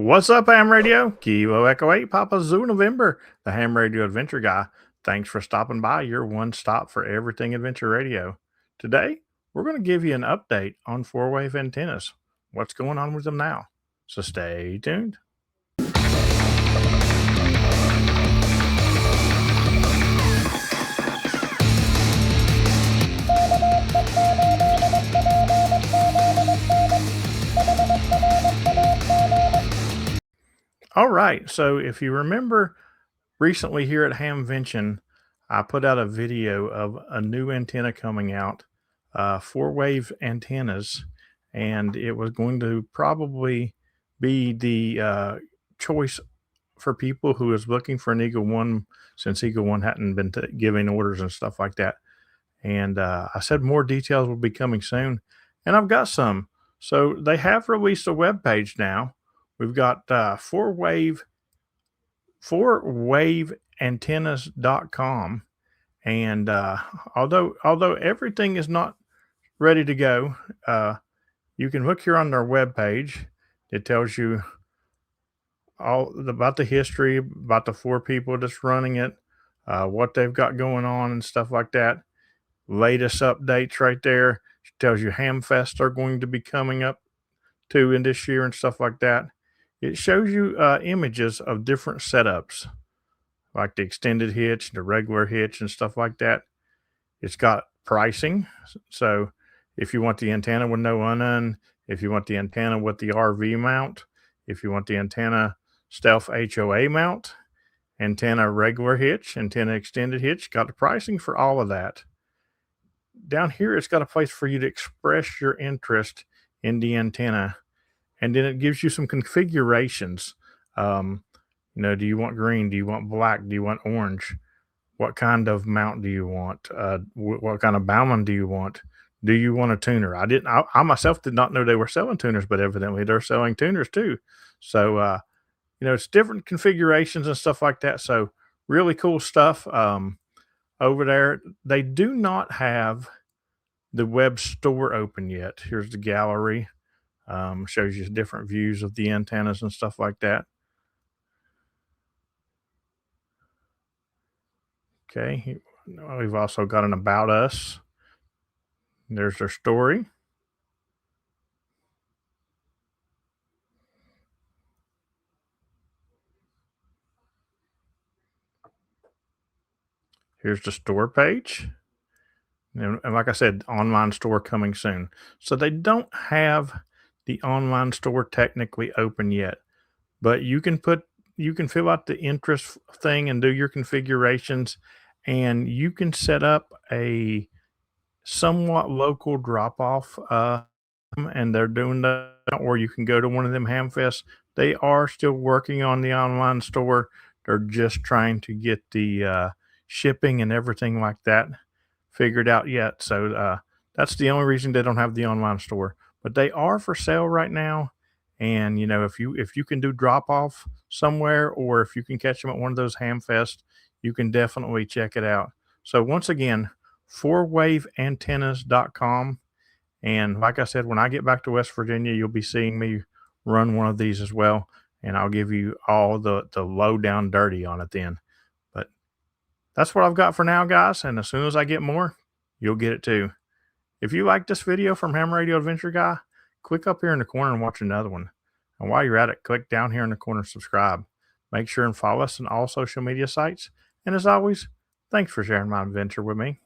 What's up, Ham Radio? Kilo Echo 8, Papa Zoo November, the Ham Radio Adventure Guy. Thanks for stopping by, your one stop for everything adventure radio. Today, we're going to give you an update on four-wave antennas. What's going on with them now? So stay tuned. All right, so if you remember recently here at Hamvention, I put out a video of a new antenna coming out, four-wave antennas, and it was going to probably be the choice for people who is looking for an Eagle One, since Eagle One hadn't been giving orders and stuff like that. And I said more details will be coming soon, and I've got some. So they have released a web page now. We've got fourwaveantennas.com, and although everything is not ready to go, you can look here on their web page. It tells you all about the history, about the four people that's running it, what they've got going on and stuff like that. Latest updates right there. It tells you Hamfest are going to be coming up too in this year and stuff like that. It shows you images of different setups, like the extended hitch, the regular hitch, and stuff like that. It's got pricing. So if you want the antenna with no unun, if you want the antenna with the RV mount, if you want the antenna stealth HOA mount, antenna regular hitch, antenna extended hitch, got the pricing for all of that. Down here, it's got a place for you to express your interest in the antenna, and then it gives you some configurations. Do you want green? Do you want black? Do you want orange? What kind of mount do you want? What kind of Bauman do you want? Do you want a tuner? I myself did not know they were selling tuners, but evidently they're selling tuners too. So, it's different configurations and stuff like that. So really cool stuff over there. They do not have the web store open yet. Here's the gallery. Shows you different views of the antennas and stuff like that. Okay, we've also got an About Us. There's their story. Here's the store page. And like I said, online store coming soon. So they don't have the online store technically open yet, but you can fill out the interest thing and do your configurations, and you can set up a somewhat local drop off. And they're doing that, or you can go to one of them Hamfests. They are still working on the online store. They're just trying to get the shipping and everything like that figured out yet. So that's the only reason they don't have the online store. But they are for sale right now. And if you can do drop off somewhere, or if you can catch them at one of those Hamfests, you can definitely check it out. So once again, fourwaveantennas.com. And like I said, when I get back to West Virginia, you'll be seeing me run one of these as well. And I'll give you all the low down dirty on it then. But that's what I've got for now, guys. And as soon as I get more, you'll get it too. If you like this video from Ham Radio Adventure Guy, click up here in the corner and watch another one. And while you're at it, click down here in the corner and subscribe. Make sure and follow us on all social media sites. And as always, thanks for sharing my adventure with me.